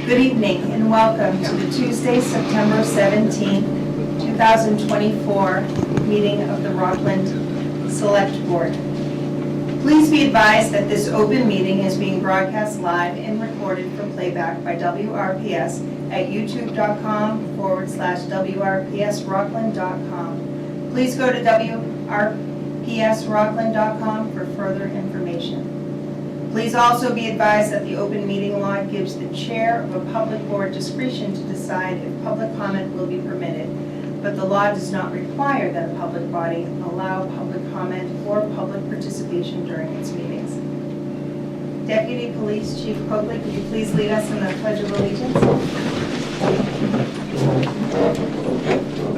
Good evening and welcome to the Tuesday, September 17, 2024 meeting of the Rockland Select Board. Please be advised that this open meeting is being broadcast live and recorded for playback by WRPS at youtube.com/WRPSRockland.com. Please go to WRPSRockland.com for further information. Please also be advised that the open meeting law gives the chair of a public board discretion to decide if public comment will be permitted, but the law does not require that a public body allow public comment or public participation during its meetings. Deputy Police Chief Coakley, could you please lead us in the Pledge of Allegiance?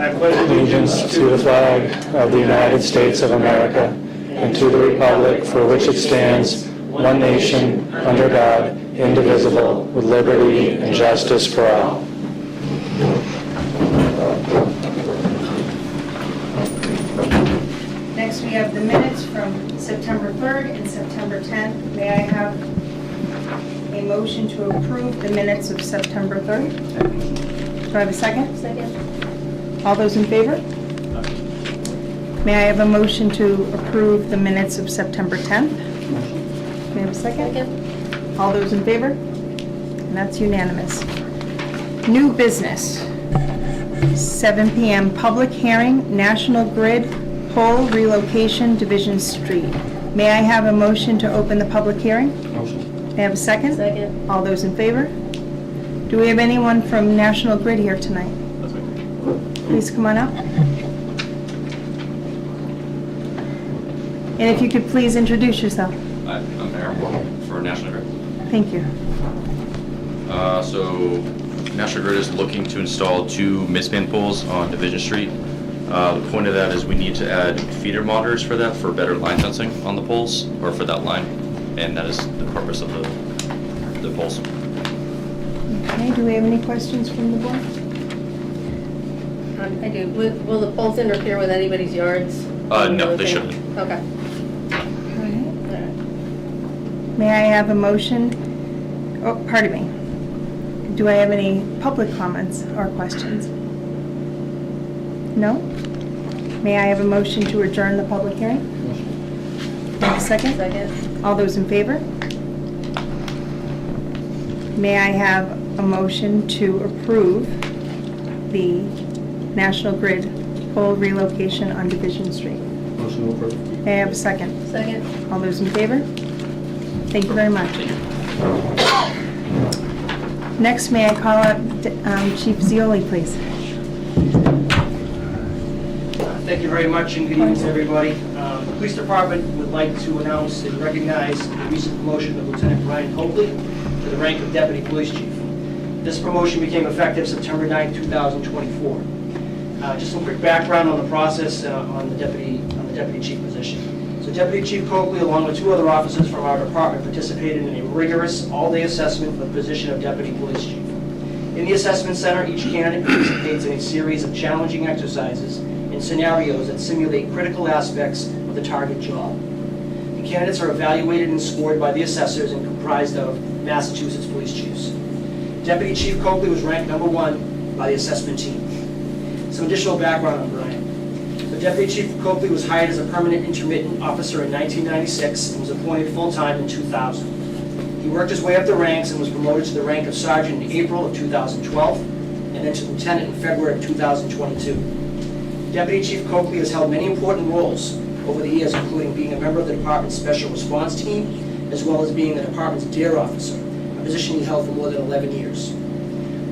I pledge allegiance to the flag of the United States of America and to the republic for which it stands, one nation, under God, indivisible, with liberty and justice for all. Next, we have the minutes from September 3rd and September 10th. May I have a motion to approve the minutes of September 3rd? Do I have a second? Second. All those in favor? May I have a motion to approve the minutes of September 10th? May I have a second? Second. All those in favor? And that's unanimous. New business. 7 p.m. Public hearing, National Grid pole relocation, Division Street. May I have a motion to open the public hearing? Motion. May I have a second? Second. All those in favor? Do we have anyone from National Grid here tonight? Please come on up. And if you could please introduce yourself. I'm Aaron for National Grid. Thank you. So National Grid is looking to install 2 mid-span poles on Division Street. The point of that is we need to add feeder monitors for that for better line sensing on the poles, or for that line, and that is the purpose of the poles. Okay, do we have any questions from the board? I do. Will the poles interfere with anybody's yards? No, they shouldn't. Okay. All right. May I have a motion? Oh, pardon me. Do I have any public comments or questions? No? May I have a motion to adjourn the public hearing? May I have a second? Second. All those in favor? May I have a motion to approve the National Grid pole relocation on Division Street? Motion to approve. May I have a second? Second. All those in favor? Thank you very much. Next, may I call up Chief Zioli, please? Thank you very much, and good evening to everybody. The Police Department would like to announce and recognize the recent promotion of Lieutenant Brian Coakley to the rank of Deputy Police Chief. This promotion became effective September 9, 2024. Just some quick background on the process on the deputy chief position. So Deputy Chief Coakley, along with 2 other officers from our department, participated in a rigorous all-day assessment for the position of Deputy Police Chief. In the assessment center, each candidate participates in a series of challenging exercises and scenarios that simulate critical aspects of the target job. The candidates are evaluated and scored by the assessors and comprised of Massachusetts police chiefs. Deputy Chief Coakley was ranked number 1 by the assessment team. Some additional background on Brian. The Deputy Chief Coakley was hired as a permanent intermittent officer in 1996 and was appointed full-time in 2000. He worked his way up the ranks and was promoted to the rank of sergeant in April of 2012 and then to lieutenant in February of 2022. Deputy Chief Coakley has held many important roles over the years, including being a member of the department's special response team, as well as being the department's DARE officer, a position he held for more than 11 years.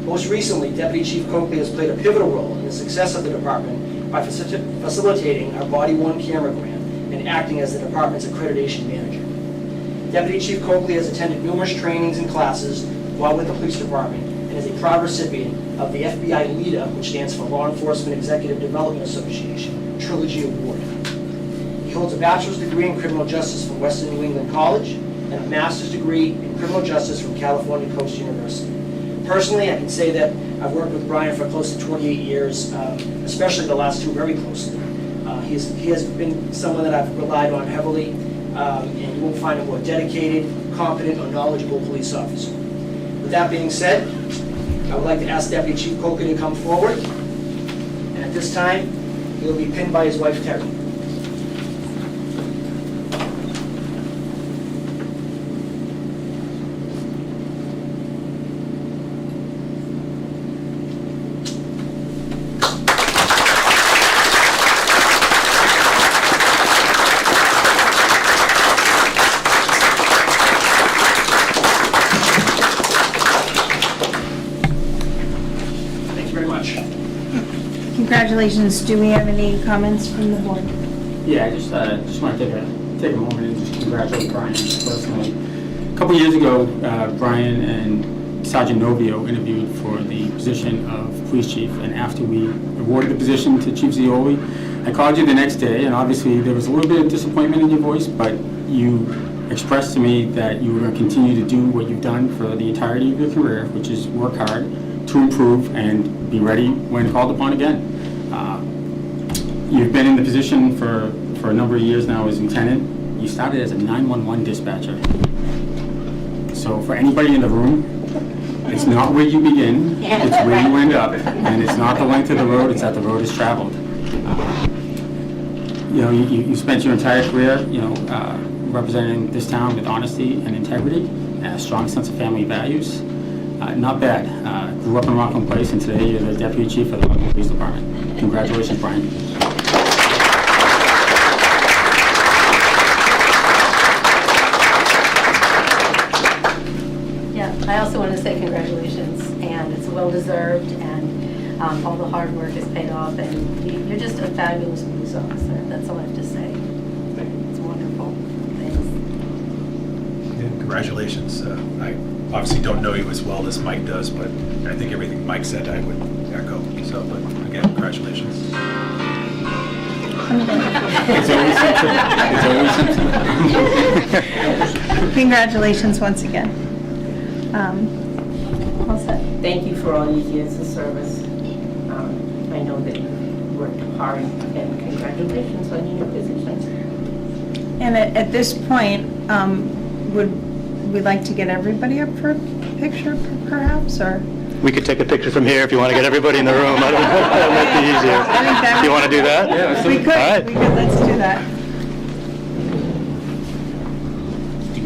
Most recently, Deputy Chief Coakley has played a pivotal role in the success of the department by facilitating our Body One camera grant and acting as the department's accreditation manager. Deputy Chief Coakley has attended numerous trainings and classes while with the police department and is a proud recipient of the FBI LEADA, which stands for Law Enforcement Executive Development Association, Trilogy Award. He holds a bachelor's degree in criminal justice from Western New England College and a master's degree in criminal justice from California Coast University. Personally, I can say that I've worked with Brian for close to 28 years, especially the last 2 very closely. He has been someone that I've relied on heavily, and you won't find him more dedicated, competent, or knowledgeable police officer. With that being said, I would like to ask Deputy Chief Coker to come forward. And at this time, he'll be pinned by his wife, Terry. Thank you very much. Congratulations. Do we have any comments from the board? Yeah, I just want to take a moment and just congratulate Brian personally. A couple years ago, Brian and Sergeant Novio interviewed for the position of police chief, and after we awarded the position to Chief Zioli, I called you the next day, and obviously there was a little bit of disappointment in your voice, but you expressed to me that you were going to continue to do what you've done for the entirety of your career, which is work hard to improve and be ready when called upon again. You've been in the position for a number of years now as lieutenant. You started as a 911 dispatcher. So for anybody in the room, it's not where you begin, it's where you end up, and it's not the length of the road, it's that the road is traveled. You know, you spent your entire career, representing this town with honesty and integrity, and a strong sense of family values. Not bad. Grew up in Rockland Place, and today you're the Deputy Chief of the Rockland Police Department. Congratulations, Brian. Yeah, I also want to say congratulations, and it's well-deserved, and all the hard work has paid off, and you're just a fabulous police officer. That's all I have to say. It's wonderful. Thanks. Yeah, congratulations. I obviously don't know you as well as Mike does, but I think everything Mike said I would echo. So, but again, congratulations. It's always something. Congratulations once again. All set. Thank you for all your years of service. I know that you worked hard, and congratulations on your new position. And at this point, would we like to get everybody up for a picture perhaps, or? We could take a picture from here if you want to get everybody in the room. I don't know, that might be easier. I think that You want to do that? Yeah, We could, All right. let's do that.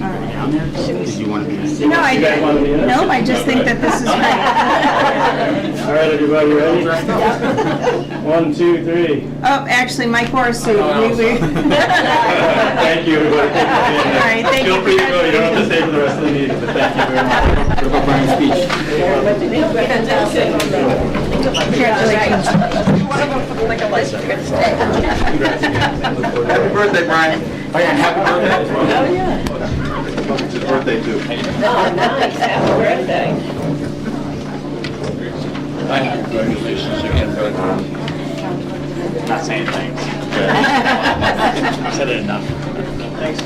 Down there? Did you want to be? No, I didn't. No, I just think that this is great. All right, everybody, ready? 1, 2, 3. Oh, actually, Mike wore a suit. Thank you, everybody. All right, thank you. Feel free to go. You don't have to stay for the rest of the meeting, but thank you very much. What about Brian's speech? Congratulations. Happy birthday, Brian. Oh, yeah, happy birthday as well. Oh, yeah. It's his birthday, too. Oh, nice. Happy birthday. Congratulations again, brother. Not saying thanks. Said it enough. Thanks,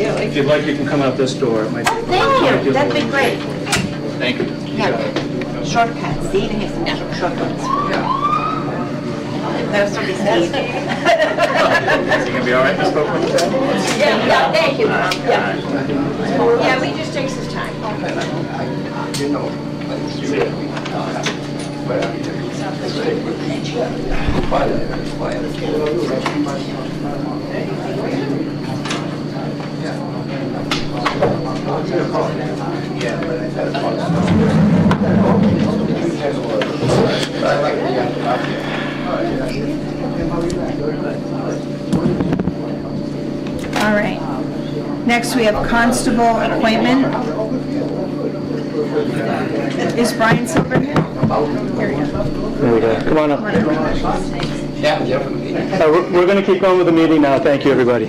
If you'd like, you can come out this door. It might be- Thank you, that'd be great. Thank you. Yeah, shortcuts, see, they have some shortcuts. Those are the easy. Is he gonna be all right, Ms. Copeland? Yeah, thank you, Mom, yeah. Yeah, we just takes his time. All right. Next, we have constable appointment. Is Brian Silver here? Here he is. There we go. Come on up. We're going to keep going with the meeting now. Thank you, everybody.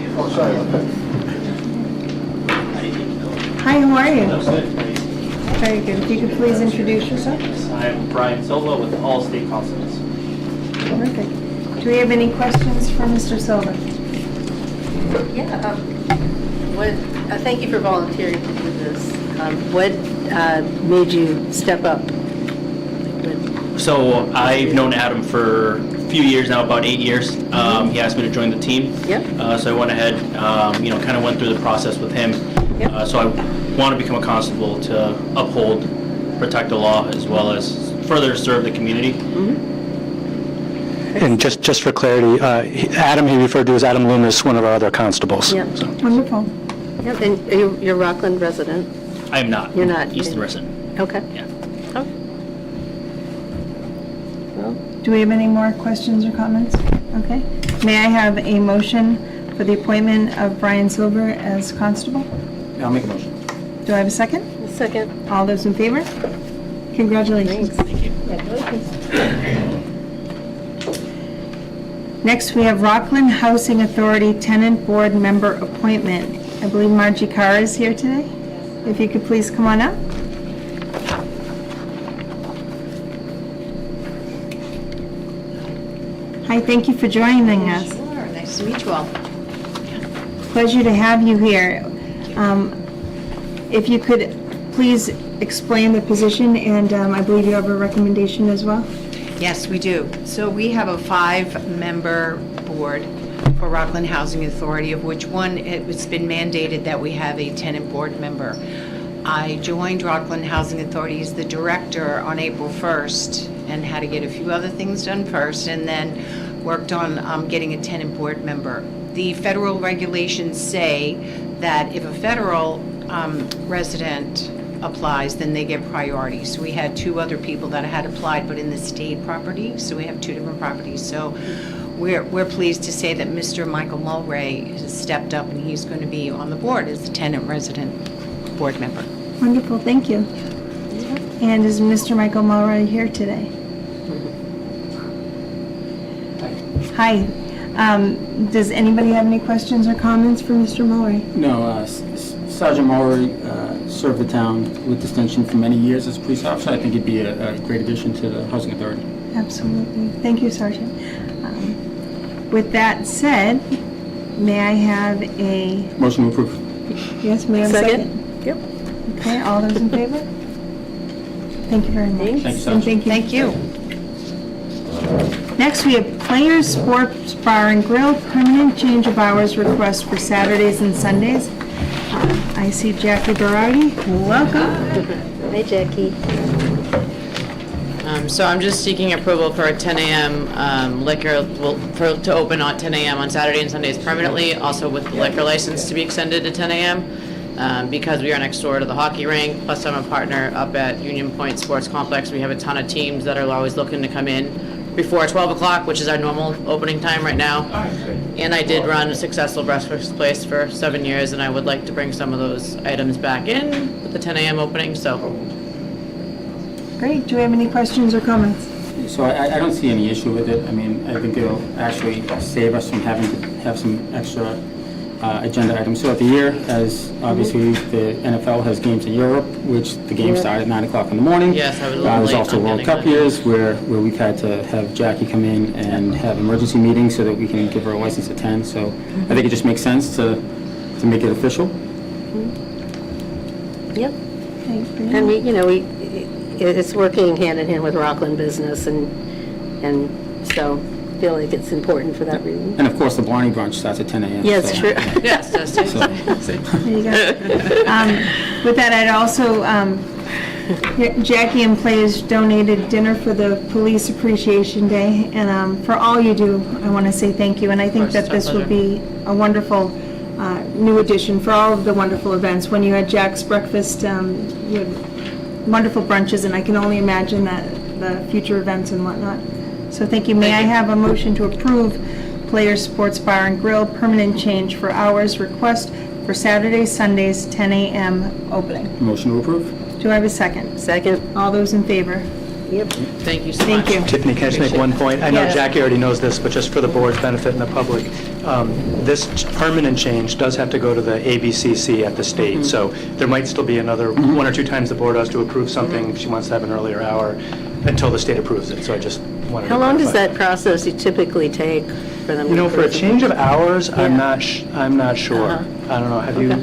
Hi, how are you? Very good. If you could please introduce yourself. I'm Brian Silva with All State Constables. Terrific. Do we have any questions for Mr. Silva? Yeah, thank you for volunteering to do this. What made you step up? So I've known Adam for a few years now, about 8 years. He asked me to join the team. Yep. So I went ahead, kind of went through the process with him. Yep. So I want to become a constable to uphold, protect the law, as well as further serve the community. And just for clarity, Adam, he referred to as Adam Loomis, one of our other constables. Yeah. So. Wonderful. Yep, and you're Rockland resident? I am not. You're not? Easton resident. Okay. Yeah. Oh. Well, Do we have any more questions or comments? Okay. May I have a motion for the appointment of Brian Silver as constable? I'll make a motion. Do I have a second? a second. All those in favor? Congratulations. Thank you. Next, we have Rockland Housing Authority Tenant Board Member Appointment. I believe Margie Carr is here today. If you could please come on up. Hi, thank you for joining us. Sure, nice to meet you all. Pleasure to have you here. If you could please explain the position, and I believe you have a recommendation as well. Yes, we do. So we have a 5-member board for Rockland Housing Authority, of which one, it's been mandated that we have a tenant board member. I joined Rockland Housing Authority as the director on April 1st and had to get a few other things done first, and then worked on getting a tenant board member. The federal regulations say that if a federal resident applies, then they get priority. So we had 2 other people that had applied, but in the state property, so we have 2 different properties. So we're pleased to say that Mr. Michael Mulray has stepped up, and he's going to be on the board as the tenant resident board member. Wonderful, thank you. And is Mr. Michael Mulray here today? Hi. Does anybody have any questions or comments for Mr. Mulray? No, Sergeant Maury served the town with distinction for many years as a police officer. I think he'd be a great addition to the Housing Authority. Absolutely. Thank you, Sergeant. With that said, may I have a, Motion to approve. yes, may I have a second? Yep. Okay, all those in favor? Thank you very much. Thanks. Thank you, And Sergeant. Thank you. Next, we have Players Sports Bar and Grill, permanent change of hours request for Saturdays and Sundays. I see Jackie Berardi. Welcome. Hi, Jackie. So I'm just seeking approval for a 10 a.m. liquor, to open on 10 a.m. on Saturday and Sundays permanently, also with the liquor license to be extended to 10 a.m. Because we are next door to the hockey rink, plus I'm a partner up at Union Point Sports Complex. We have a ton of teams that are always looking to come in before 12 o'clock, which is our normal opening time right now. And I did run a successful breakfast place for 7 years, and I would like to bring some of those items back in with the 10 a.m. opening, so. Great. Do we have any questions or comments? So I don't see any issue with it. I mean, I think it'll actually save us from having to have some extra agenda items throughout the year, as obviously the NFL has games in Europe, which the games start at 9 o'clock in the morning. Yes, I was a little There's late also on World getting Cup that. years where we've had to have Jackie come in and have emergency meetings so that we can give her a license at 10. So I think it just makes sense to make it official. Yep. Thank you. And it's working hand in hand with Rockland business, and so I feel like it's important for that reason. And of course, the Blarney brunch starts at 10 a.m. Yeah, it's so- true. Yes, that's it. There you go. With that, I'd also, Jackie and Players donated dinner for the Police Appreciation Day, and for all you do, I want to say thank you. And I think course, that it's our this would pleasure. be a wonderful new addition for all of the wonderful events. When you had Jack's Breakfast, you had wonderful brunches, and I can only imagine that the future events and whatnot. So thank you. May I have a motion to approve Players Sports Bar and Grill permanent change for hours request for Saturdays, Sundays, 10 a.m. opening? Motion to approve. Do I have a second? Second. All those in favor? Yep. Thank you so much. Thank you. Tiffany, can I just make one point? I know Yes. Jackie already knows this, but just for the board's benefit and the public, this permanent change does have to go to the ABCC at the state, so there might still be another one or two times the board has to approve something if she wants to have an earlier hour until the state approves it, so I just wanted to How long does clarify. that process typically take for them? You know, to for a approve it? change of hours, I'm Yeah. not sure. Uh-huh. I don't know, have you? Okay.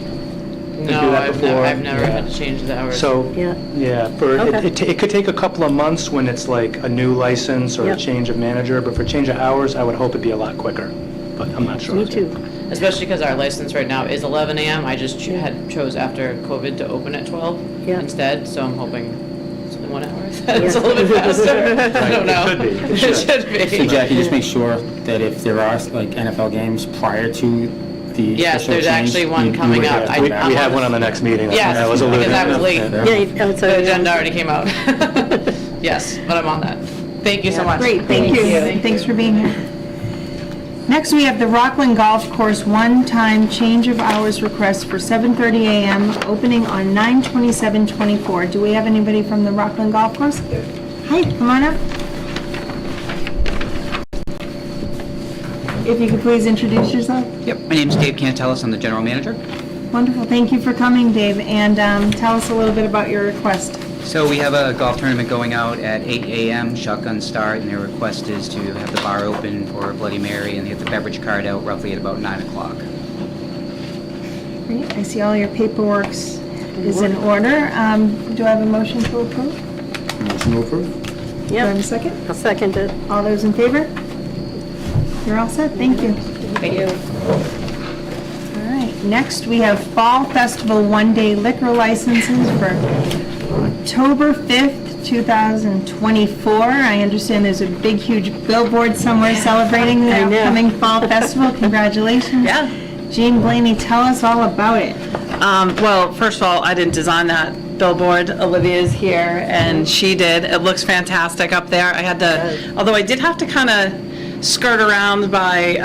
did you do No, that I've before? never Yeah. had to change the hours. So, Yeah. yeah, Okay. it could take a couple of months when it's like a new license or a Yep. change of manager, but for change of hours, I would hope it'd be a lot quicker, but I'm not sure. Me too. Especially because our license right now is 11 a.m. I just chose after COVID to open at 12 Yeah. instead, so I'm hoping it's in 1 hour. It's a little bit faster. I don't It know. should be. It It should. should So be. Jackie, just make sure that if there are like NFL games prior to the Yes, official there's change, actually one you coming would up. have to We go back. we have one on the next meeting. Yes, That was alluded because I was to. late. Yeah. Yeah, oh, it's The already- agenda already came out. Yes, but I'm on that. Thank you so much. Great, thank you. Thanks for being here. Next, we have the Rockland Golf Course one-time change of hours request for 7:30 a.m., opening on 9/27/24. Do we have anybody from the Rockland Golf Course? Hi, come on up. If you could please introduce yourself. Yep, my name's Dave Cantelis, I'm the general manager. Wonderful, thank you for coming, Dave, and tell us a little bit about your request. So we have a golf tournament going out at 8 a.m., shotgun start, and their request is to have the bar open for Bloody Mary and get the beverage cart out roughly at about 9 o'clock. Great, I see all your paperwork is in order. Do I have a motion to approve? Motion to approve. Do I have a second? I'll second it. All those in favor? You're all set, thank you. Thank you. All right, next we have Fall Festival one-day liquor licenses for October 5th, 2024. I understand there's a big, huge billboard somewhere celebrating the I know. upcoming Fall Festival. Congratulations. Yeah. Jean Blaney, tell us all about it. Well, first of all, I didn't design that billboard. Olivia's here, and she did. It looks fantastic up there. I had to, although I did have to kind of skirt around by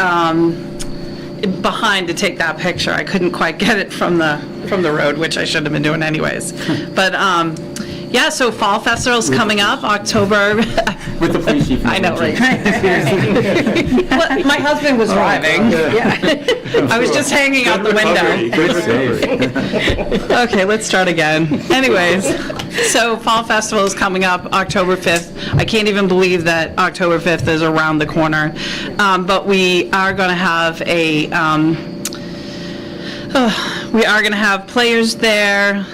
behind to take that picture. I couldn't quite get it from the road, which I should have been doing anyways. But yeah, so Fall Festival's coming up October. With the police chief. I know, right? Well, my husband was driving. I was just hanging out the window. Good save. Okay, let's start again. Anyways, so Fall Festival is coming up October 5th. I can't even believe that October 5th is around the corner. But we are going to have players there,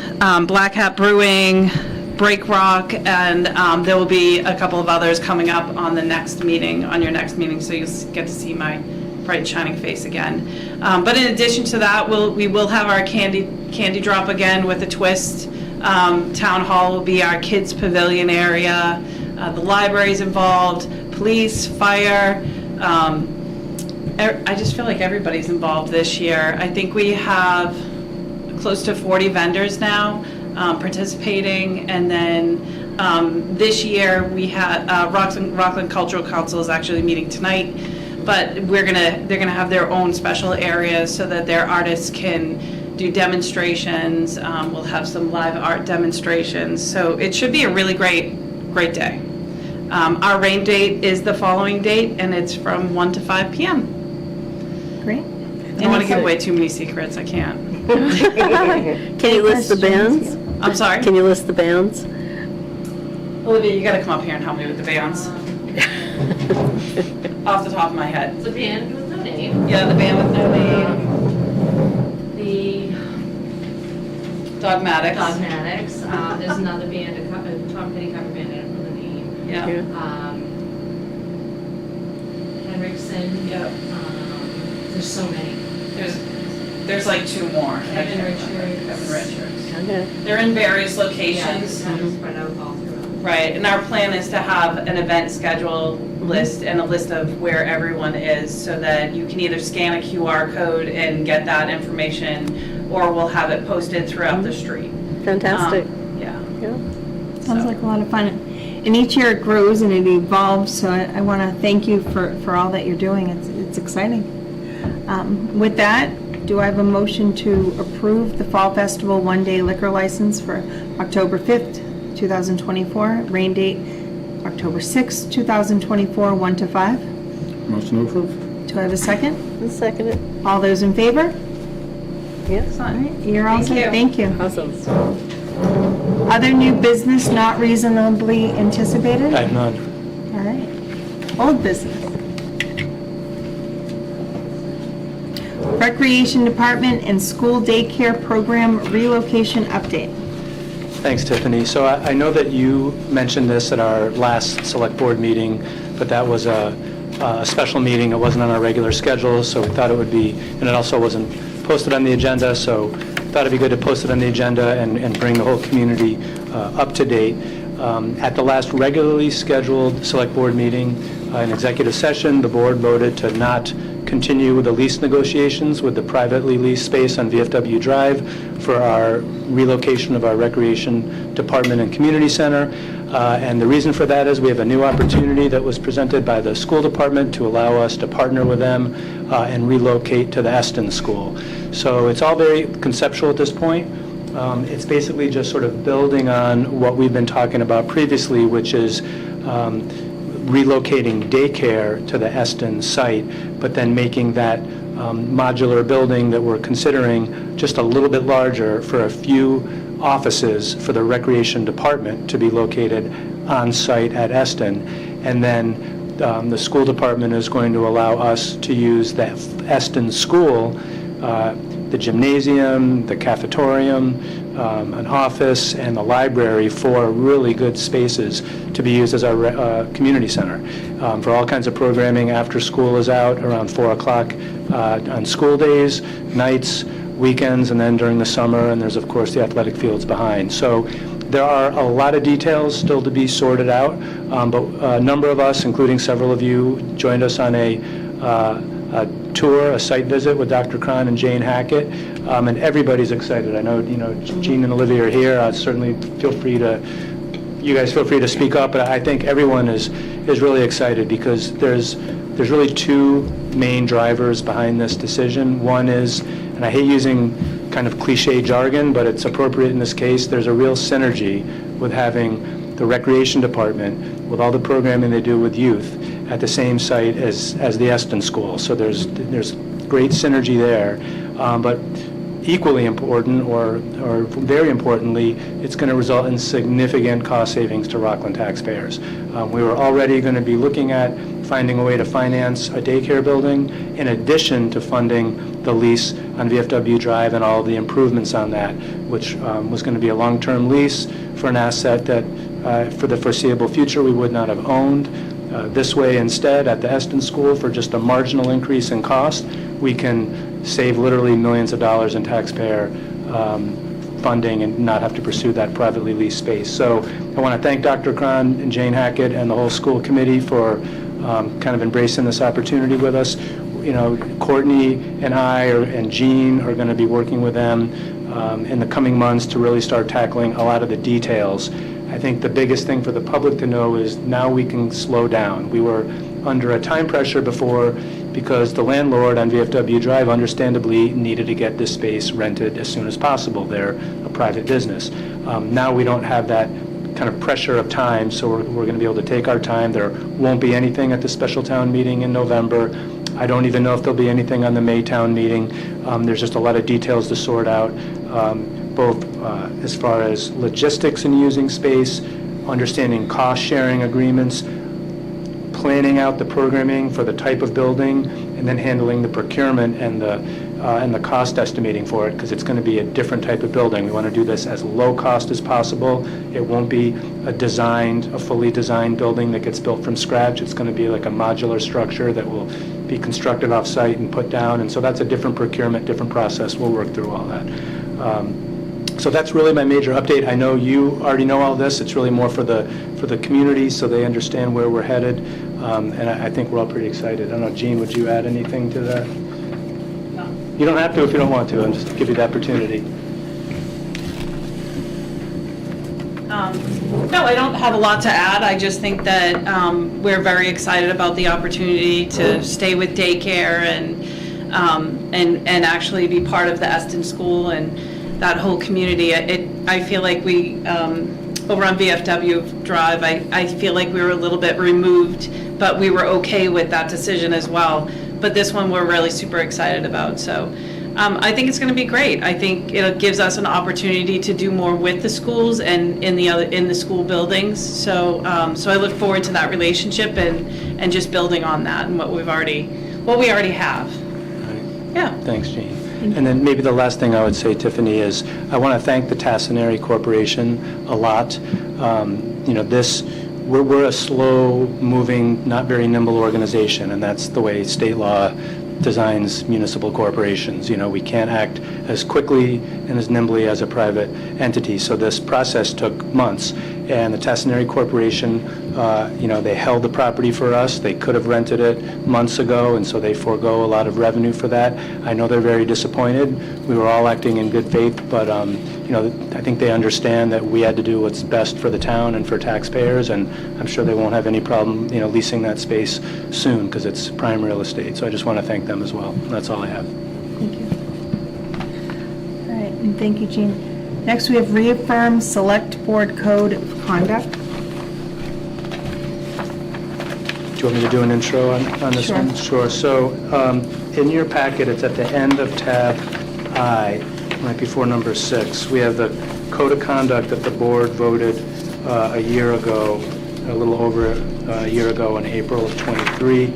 Black Hat Brewing, Break Rock, and there will be a couple of others coming up on the next meeting, on your next meeting, so you'll get to see my bright shining face again. But in addition to that, we will have our candy drop again with a twist. Town Hall will be our kids pavilion area. The library's involved, police, fire. I just feel like everybody's involved this year. I think we have close to 40 vendors now participating, and then this year we had Rockland Cultural Council is actually meeting tonight, but they're gonna have their own special areas so that their artists can do demonstrations. We'll have some live art demonstrations, so it should be a really great day. Our rain date is the following date, and it's from 1 to 5 p.m. Great. I don't want to give away too many secrets, I can't. Can you list the bands? I'm sorry? Can you list the bands? Olivia, you gotta come up here and help me with the bands. Off the top of my head. The band with no name. Yeah, the band with no name. The Dogmatics. Dogmatics. There's another band, a Tom Petty cover band, I don't know the name. Yeah. Henriksen. Yep. There's so many. There's like two more. Kevin Richards. Kevin Richards. Okay. They're in various locations. Kind of spread out all throughout. Right, and our plan is to have an event schedule list and a list of where everyone is, so that you can either scan a QR code and get that information, or we'll have it posted throughout the street. Fantastic. Yeah. Yeah. Sounds like a lot of fun. And each year it grows and it evolves, so I want to thank you for all that you're doing. It's exciting. With that, do I have a motion to approve the Fall Festival one-day liquor license for October 5th, 2024, rain date October 6, 2024, 1 to 5. Motion to approve. Do I have a second? I'll second it. All those in favor? Yes. All right, you're all set. Thank you. Awesome. Other new business not reasonably anticipated? I have none. All right. Old business. Recreation Department and School Daycare Program Relocation Update. Thanks, Tiffany. So I know that you mentioned this at our last select board meeting, but that was a special meeting. It wasn't on our regular schedule, so we thought it would be, and it also wasn't posted on the agenda, so thought it'd be good to post it on the agenda and bring the whole community up to date. At the last regularly scheduled select board meeting, in executive session, the board voted to not continue with the lease negotiations with the privately leased space on VFW Drive for our relocation of our recreation department and community center. And the reason for that is we have a new opportunity that was presented by the school department to allow us to partner with them and relocate to the Eston School. So it's all very conceptual at this point. It's basically just sort of building on what we've been talking about previously, which is relocating daycare to the Eston site, but then making that modular building that we're considering just a little bit larger for a few offices for the recreation department to be located on site at Eston. And then the school department is going to allow us to use the Eston School, the gymnasium, the cafetorium, an office, and the library, for really good spaces to be used as our community center for all kinds of programming after school is out, around 4 o'clock on school days, nights, weekends, and then during the summer, and there's of course the athletic fields behind. So there are a lot of details still to be sorted out, but a number of us, including several of you, joined us on a tour, a site visit with Dr. Cron and Jane Hackett, and everybody's excited. I know, Jean and Olivia are here. Certainly you guys feel free to speak up, but I think everyone is really excited because there's really two main drivers behind this decision. One is, and I hate using kind of cliche jargon, but it's appropriate in this case, there's a real synergy with having the recreation department with all the programming they do with youth at the same site as the Eston School. So there's great synergy there, but equally important, or very importantly, it's going to result in significant cost savings to Rockland taxpayers. We were already going to be looking at finding a way to finance a daycare building in addition to funding the lease on VFW Drive and all the improvements on that, which was going to be a long-term lease for an asset that for the foreseeable future we would not have owned. This way, instead, at the Eston School, for just a marginal increase in cost, we can save literally millions of dollars in taxpayer funding and not have to pursue that privately leased space. So I want to thank Dr. Cron and Jane Hackett and the whole school committee for kind of embracing this opportunity with us. Courtney and I and Jean are going to be working with them in the coming months to really start tackling a lot of the details. I think the biggest thing for the public to know is now we can slow down. We were under a time pressure before because the landlord on VFW Drive understandably needed to get this space rented as soon as possible. They're a private business. Now we don't have that kind of pressure of time, so we're going to be able to take our time. There won't be anything at the special town meeting in November. I don't even know if there'll be anything on the May town meeting. There's just a lot of details to sort out, both as far as logistics in using space, understanding cost-sharing agreements, planning out the programming for the type of building, and then handling the procurement and the cost estimating for it, because it's going to be a different type of building. We want to do this as low cost as possible. It won't be a fully designed building that gets built from scratch. It's going to be like a modular structure that will be constructed off-site and put down, and so that's a different procurement, different process. We'll work through all that. So that's really my major update. I know you already know all this. It's really more for the community so they understand where we're headed, and I think we're all pretty excited. I don't know, Jean, would you add anything to that? No. You don't have to if you don't want to. I'll just give you the opportunity. No, I don't have a lot to add. I just think that we're very excited about the opportunity to stay with daycare and actually be part of the Eston School and that whole community. I feel like we over on VFW Drive, I feel like we were a little bit removed, but we were okay with that decision as well. But this one we're really super excited about. So I think it's going to be great. I think it gives us an opportunity to do more with the schools and in the school buildings. So so I look forward to that relationship and just building on that and what we already have. Yeah. Thanks, Jean. And then maybe the last thing I would say, Tiffany, is I want to thank the Tassinary Corporation a lot. We're a slow-moving, not very nimble organization, and that's the way state law designs municipal corporations. We can't act as quickly and as nimbly as a private entity. So this process took months, and the Tassinary Corporation, they held the property for us. They could have rented it months ago, and so they forego a lot of revenue for that. I know they're very disappointed. We were all acting in good faith, but I think they understand that we had to do what's best for the town and for taxpayers, and I'm sure they won't have any problem, leasing that space soon because it's prime real estate. So I just want to thank them as well. That's all I have. Thank you. All right, and thank you, Jean. Next, we have reaffirm Select Board Code of Conduct. Do you want me to do an intro on this one? Sure. So in your packet, it's at the end of tab I, right before number 6. We have the Code of Conduct that the board voted a year ago, a little over a year ago in April of '23.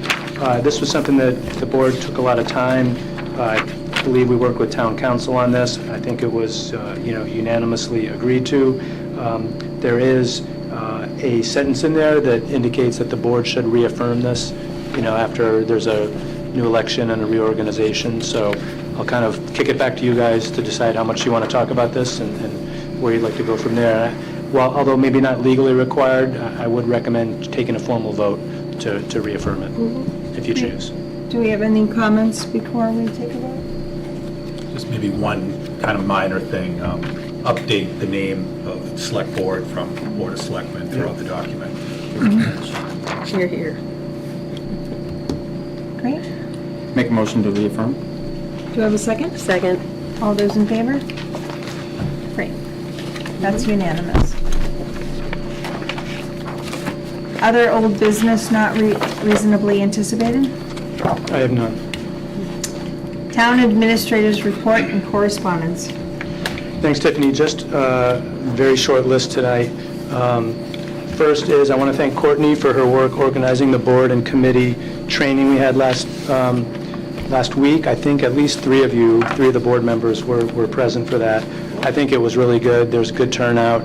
This was something that the board took a lot of time. I believe we worked with town council on this. I think it was unanimously agreed to. There is a sentence in there that indicates that the board should reaffirm this, after there's a new election and a reorganization. So I'll kind of kick it back to you guys to decide how much you want to talk about this and where you'd like to go from there. Well, although maybe not legally required, I would recommend taking a formal vote to reaffirm it, if you choose. Do we have any comments before we take a vote? Just maybe one kind of minor thing, update the name of Select Board from Board of Selectmen throughout the document. Here, here. Great. Make a motion to reaffirm. Do you have a second? Second. All those in favor? Great. That's unanimous. Other old business not reasonably anticipated? I have none. Town administrators report and correspondence. Thanks, Tiffany. Just a very short list tonight. First is I want to thank Courtney for her work organizing the board and committee training we had last week. I think at least three of the board members were present for that. I think it was really good. There's good turnout.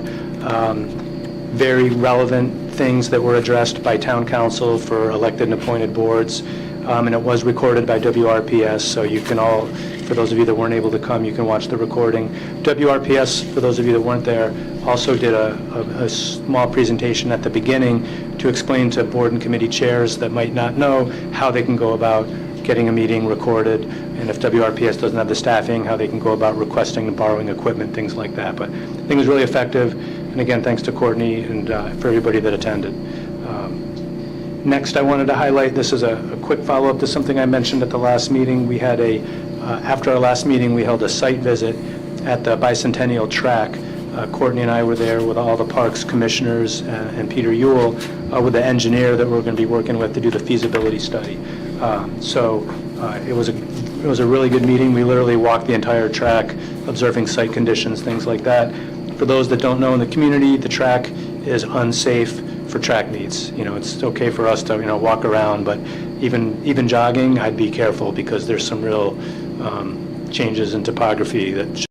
Very relevant things that were addressed by town council for elected and appointed boards. And it was recorded by WRPS, so you can all, for those of you that weren't able to come, you can watch the recording. WRPS, for those of you that weren't there, also did a small presentation at the beginning to explain to board and committee chairs that might not know how they can go about getting a meeting recorded, and if WRPS doesn't have the staffing, how they can go about requesting and borrowing equipment, things like that. But I think it was really effective, and again, thanks to Courtney and for everybody that attended. Next, I wanted to highlight, this is a quick follow-up to something I mentioned at the last meeting. We had after our last meeting, we held a site visit at the Bicentennial Track. Courtney and I were there with all the parks commissioners and Peter Ewell with the engineer that we're going to be working with to do the feasibility study. It was a really good meeting. We literally walked the entire track, observing site conditions, things like that. For those that don't know, in the community, the track is unsafe for track meets. It's okay for us to walk around, but even jogging, I'd be careful because there's some real changes in topography that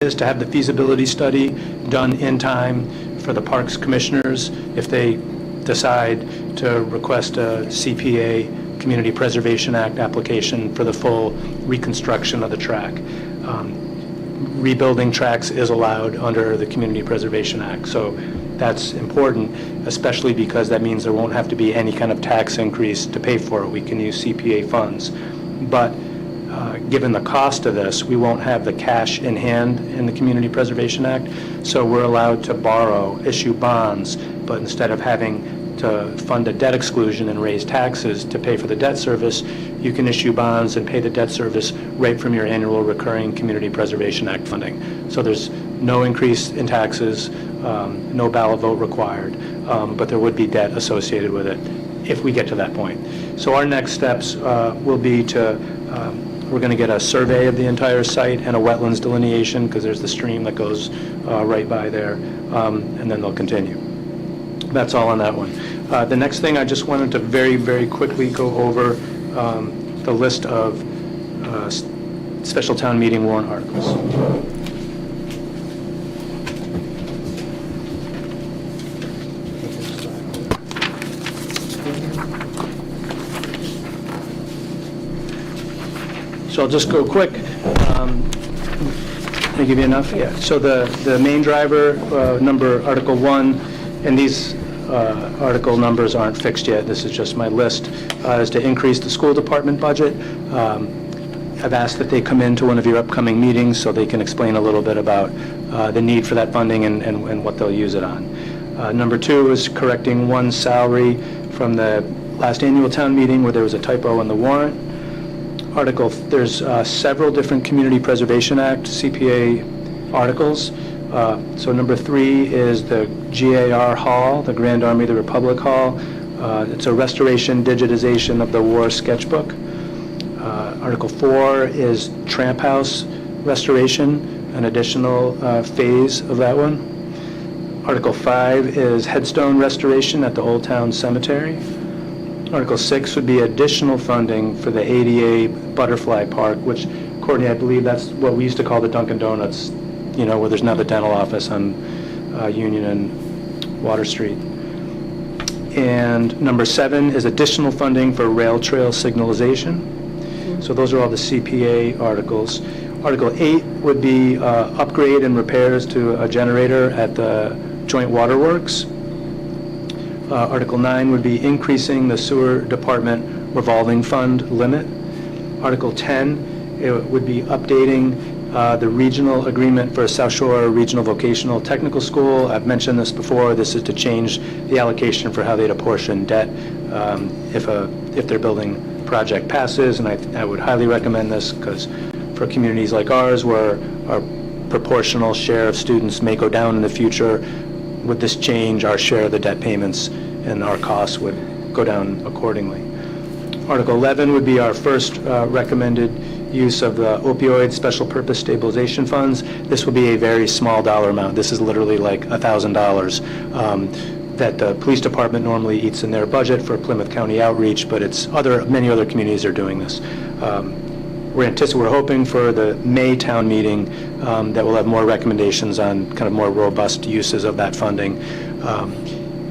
is to have the feasibility study done in time for the parks commissioners if they decide to request a CPA, Community Preservation Act application for the full reconstruction of the track. Rebuilding tracks is allowed under the Community Preservation Act, so that's important, especially because that means there won't have to be any kind of tax increase to pay for it. We can use CPA funds. But given the cost of this, we won't have the cash in hand in the Community Preservation Act, so we're allowed to issue bonds, but instead of having to fund a debt exclusion and raise taxes to pay for the debt service, you can issue bonds and pay the debt service right from your annual recurring Community Preservation Act funding. So there's no increase in taxes, no ballot vote required, but there would be debt associated with it if we get to that point. So our next steps will be to, we're going to get a survey of the entire site and a wetlands delineation, because there's the stream that goes right by there, and then they'll continue. That's all on that one. The next thing, I just wanted to very, very quickly go over the list of special town meeting warrant articles. So I'll just go quick. Can I give you enough? Yeah. So the main driver, Article 1, and these article numbers aren't fixed yet, this is just my list, is to increase the school department budget. I've asked that they come into one of your upcoming meetings so they can explain a little bit about the need for that funding and what they'll use it on. Number 2 is correcting one salary from the last annual town meeting where there was a typo in the warrant. There's several different Community Preservation Act, CPA articles. So number 3 is the GAR Hall, the Grand Army of the Republic Hall. It's a restoration digitization of the war sketchbook. Article 4 is Tramp House restoration, an additional phase of that one. Article 5 is headstone restoration at the Old Town Cemetery. Article 6 would be additional funding for the ADA Butterfly Park, which, Courtney, I believe that's what we used to call the Dunkin' Donuts, you know, where there's now the dental office on Union and Water Street. And number 7 is additional funding for rail trail signalization. So those are all the CPA articles. Article 8 would be upgrade and repairs to a generator at the Joint Waterworks. Article 9 would be increasing the sewer department revolving fund limit. Article 10, it would be updating the regional agreement for South Shore Regional Vocational Technical School. I've mentioned this before. This is to change the allocation for how they'd apportion debt if their building project passes, and I would highly recommend this because for communities like ours where our proportional share of students may go down in the future, with this change, our share of the debt payments and our costs would go down accordingly. Article 11 would be our first recommended use of the opioid special purpose stabilization funds. This will be a very small dollar amount. This is literally like $1,000 that the police department normally eats in their budget for Plymouth County outreach, but many other communities are doing this. We're hoping for the May town meeting that we'll have more recommendations on kind of more robust uses of that funding.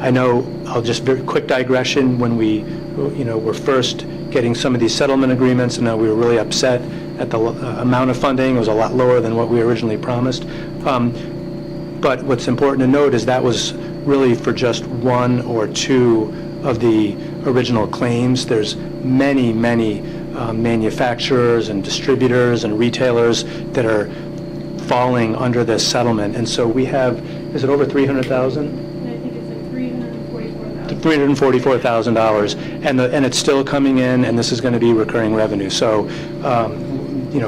I know, I'll just very quick digression, when we were first getting some of these settlement agreements, and we were really upset at the amount of funding. It was a lot lower than what we originally promised. But what's important to note is that was really for just 1 or 2 of the original claims. There's many, many manufacturers and distributors and retailers that are falling under this settlement. And so we have, is it over 300,000? I think it's like $344,000, and it's still coming in, and this is going to be recurring revenue. So,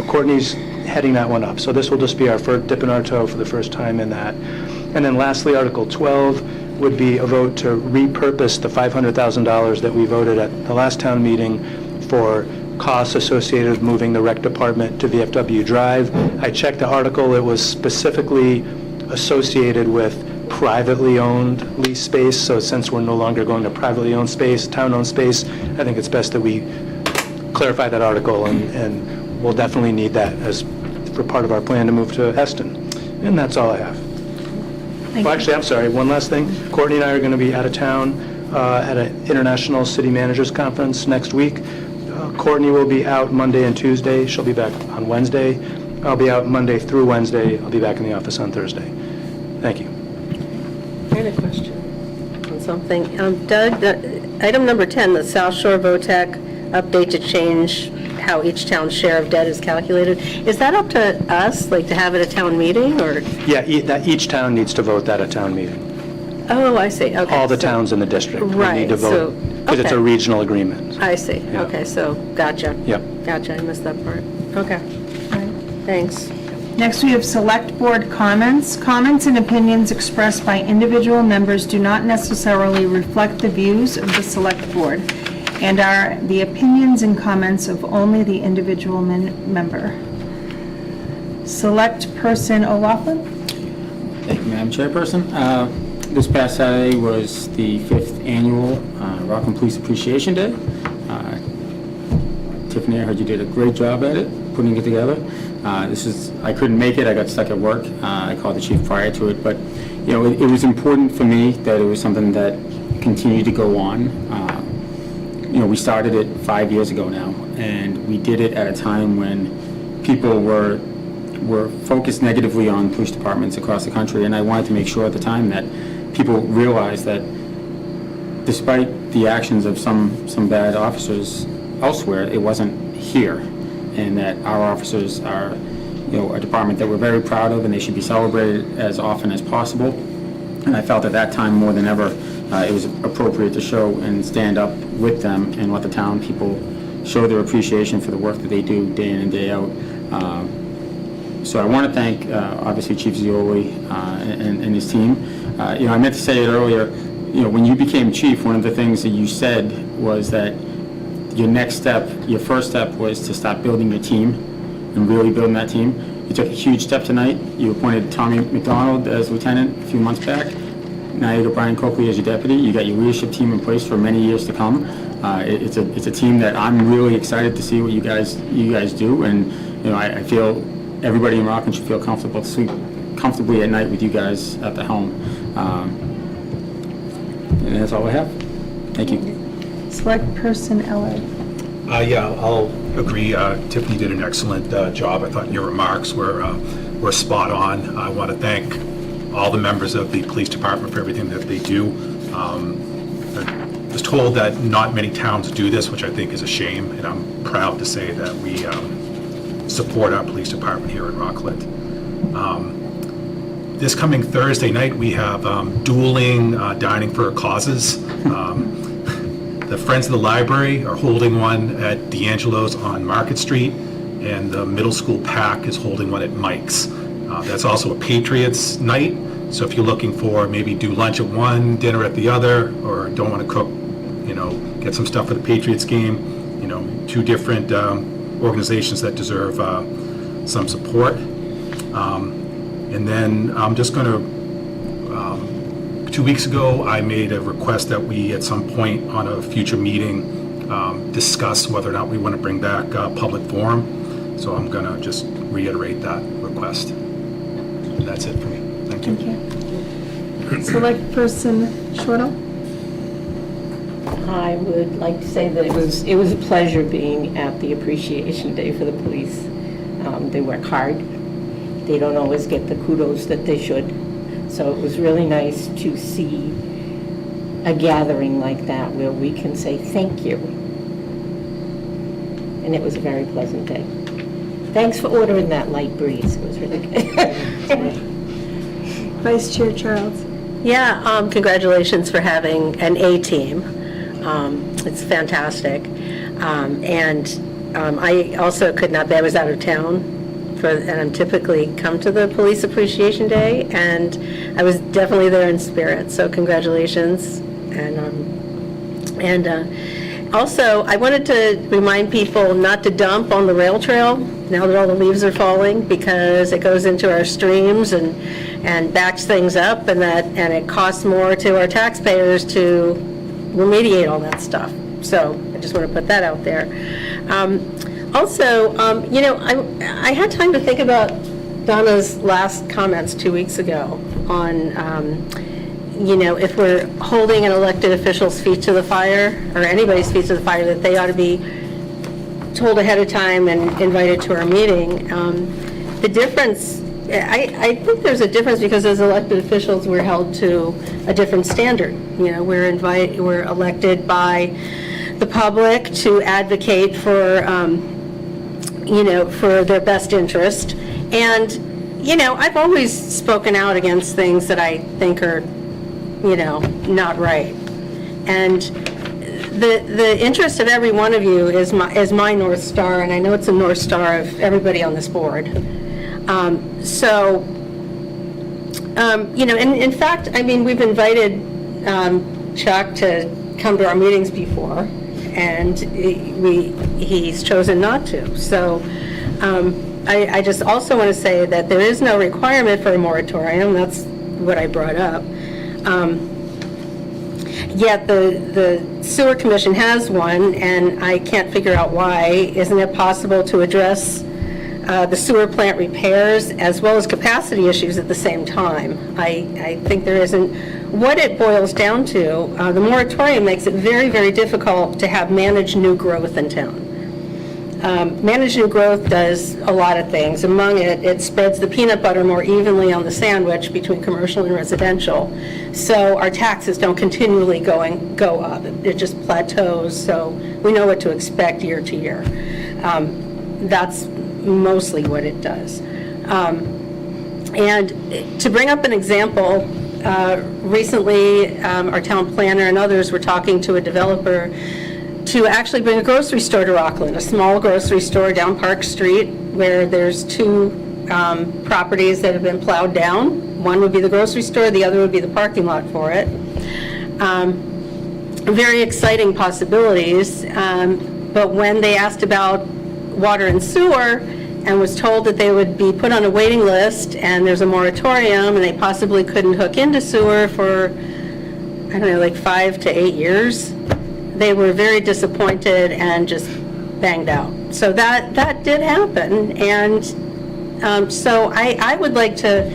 Courtney's heading that one up. So this will just be our first dip in our toe for the first time in that. And then lastly, Article 12 would be a vote to repurpose the $500,000 that we voted at the last town meeting for costs associated with moving the rec department to VFW Drive. I checked the article. It was specifically associated with privately owned lease space. So since we're no longer going to privately owned space, town-owned space, I think it's best that we clarify that article, and we'll definitely need that for part of our plan to move to Eston. And that's all I have. Actually, I'm sorry, one last thing. Courtney and I are going to be out of town at an International City Managers Conference next week. Courtney will be out Monday and Tuesday. She'll be back on Wednesday. I'll be out Monday through Wednesday. I'll be back in the office on Thursday. Thank you. I had a question on something. Doug, item number 10, the South Shore VOTEC update to change how each town's share of debt is calculated. Is that up to us, like to have at a town meeting, or? Yeah, each town needs to vote that at town meeting. Oh, I see, okay. All the so- towns in the district. We Right, need to vote, so- because it's a okay. regional agreement. I see, Yeah. okay, so, gotcha. Yep. Gotcha, I missed that part. Okay, thanks. Next, we have select board comments. Comments and opinions expressed by individual members do not necessarily reflect the views of the select board and are the opinions and comments of only the individual member. Select person O'Loughlin? Thank you, Madam Chairperson. This past Saturday was the 5th annual Rockland Police Appreciation Day. Tiffany, I heard you did a great job at it, putting it together. I couldn't make it, I got stuck at work. I called the chief prior to it, but, you know, it was important for me that it was something that continued to go on. You know, we started it 5 years ago now, and we did it at a time when people were focused negatively on police departments across the country, and I wanted to make sure at the time that people realized that despite the actions of some bad officers elsewhere, it wasn't here, and that our officers are, you know, a department that we're very proud of, and they should be celebrated as often as possible. And I felt at that time more than ever, it was appropriate to show and stand up with them and let the town people show their appreciation for the work that they do day in and day out. So I want to thank, obviously, Chief Zioli and his team. You know, I meant to say it earlier, you know, when you became chief, one of the things that you said was that your next step, your first step was to start building your team and really building that team. You took a huge step tonight. You appointed Tommy McDonald as lieutenant a few months back. Now you got Brian Coakley as your deputy. You got your leadership team in place for many years to come. It's a team that I'm really excited to see what you guys do, and you know, I feel everybody in Rockland should feel comfortable to sleep comfortably at night with you guys at the helm. And that's all I have. Thank you. Select person Eller? Yeah, I'll agree. Tiffany did an excellent job. I thought your remarks were spot on. I want to thank all the members of the police department for everything that they do. I was told that not many towns do this, which I think is a shame, and I'm proud to say that we support our police department here in Rockland. This coming Thursday night, we have dueling dining for causes. The Friends of the Library are holding one at D'Angelo's on Market Street, and the middle school PAC is holding one at Mike's. That's also a Patriots night, so if you're looking for maybe do lunch at one, dinner at the other, or don't want to cook, you know, get some stuff for the Patriots game, you know, two different organizations that deserve some support. And then I'm just going to 2 weeks ago, I made a request that we, at some point on a future meeting, discuss whether or not we want to bring back public forum. So I'm going to just reiterate that request. And that's it for me. Thank you. Okay. Select person Shortall? I would like to say that it was a pleasure being at the Appreciation Day for the police. They work hard. They don't always get the kudos that they should. So it was really nice to see a gathering like that where we can say thank you. And it was a very pleasant day. Thanks for ordering that light breeze. It was really good. Vice Chair Charles? Yeah, congratulations for having an A-team. It's fantastic. And I also could not, I was out of town, and I'm typically come to the Police Appreciation Day, and I was definitely there in spirit, so congratulations. And also, I wanted to remind people not to dump on the rail trail now that all the leaves are falling, because it goes into our streams and backs things up, and it costs more to our taxpayers to remediate all that stuff. So I just want to put that out there. Also, you know, I had time to think about Donna's last comments 2 weeks ago on, you know, if we're holding an elected official's feet to the fire, or anybody's feet to the fire, that they ought to be told ahead of time and invited to our meeting. The difference, I think there's a difference, because as elected officials, we're held to a different standard. You know, we're elected by the public to advocate for, you know, for their best interest. And, you know, I've always spoken out against things that I think are not right. And the interest of every one of you is my North Star, and I know it's a North Star of everybody on this board. And in fact, I mean, we've invited Chuck to come to our meetings before, and he's chosen not to. So I just also want to say that there is no requirement for a moratorium. That's what I brought up. Yet the sewer commission has one, and I can't figure out why. Isn't it possible to address the sewer plant repairs as well as capacity issues at the same time? I think there isn't. What it boils down to, the moratorium makes it very, very difficult to have managed new growth in town. Managed new growth does a lot of things. Among it, it spreads the peanut butter more evenly on the sandwich between commercial and residential. So our taxes don't continually go up. It just plateaus, so we know what to expect year to year. That's mostly what it does. And to bring up an example, recently our town planner and others were talking to a developer to actually bring a grocery store to Rockland, a small grocery store down Park Street, where there's two properties that have been plowed down. One would be the grocery store, the other would be the parking lot for it. Very exciting possibilities, but when they asked about water and sewer and was told that they would be put on a waiting list and there's a moratorium and they possibly couldn't hook into sewer for, I don't know, like 5 to 8 years, they were very disappointed and just banged out. So that did happen, and so I would like to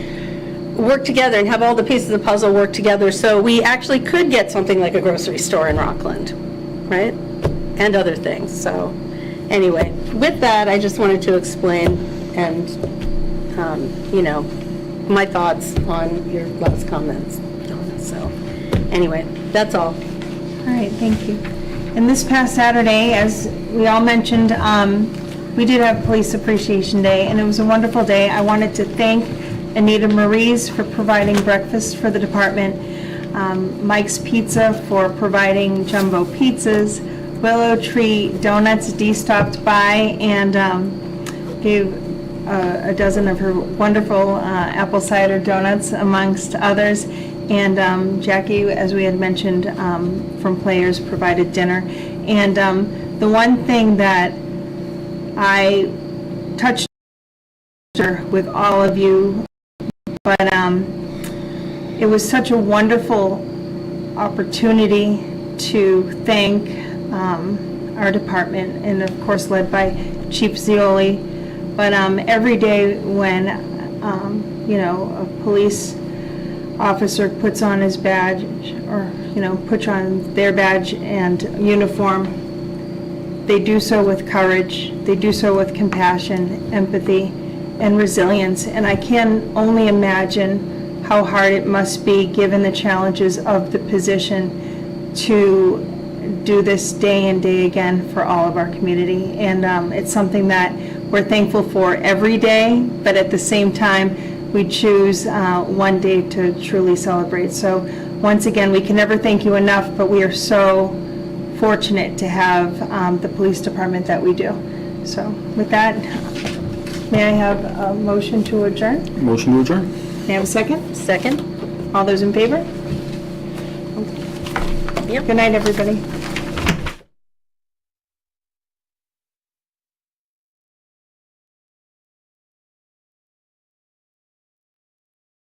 work together and have all the pieces of the puzzle work together so we actually could get something like a grocery store in Rockland, right? And other things. So anyway, with that, I just wanted to explain and, my thoughts on your last comments. So anyway, that's all. All right, thank you. And this past Saturday, as we all mentioned, we did have Police Appreciation Day, and it was a wonderful day. I wanted to thank Anita Maurice for providing breakfast for the department, Mike's Pizza for providing jumbo pizzas, Willow Tree Donuts, Dee stopped by and gave a dozen of her wonderful apple cider donuts, amongst others. And Jackie, as we had mentioned, from Players, provided dinner. And the one thing that I touched with all of you, but it was such a wonderful opportunity to thank our department, and of course led by Chief Zioli. But every day when a police officer puts on his badge, or puts on their badge and uniform, they do so with courage, they do so with compassion, empathy, and resilience. And I can only imagine how hard it must be, given the challenges of the position, to do this day and day again for all of our community. And it's something that we're thankful for every day, but at the same time, we choose one day to truly celebrate. So once again, we can never thank you enough, but we are so fortunate to have the police department that we do. So with that, may I have a motion to adjourn? Motion to adjourn. May I have a second? Second? All those in favor? Yep. Good night, everybody.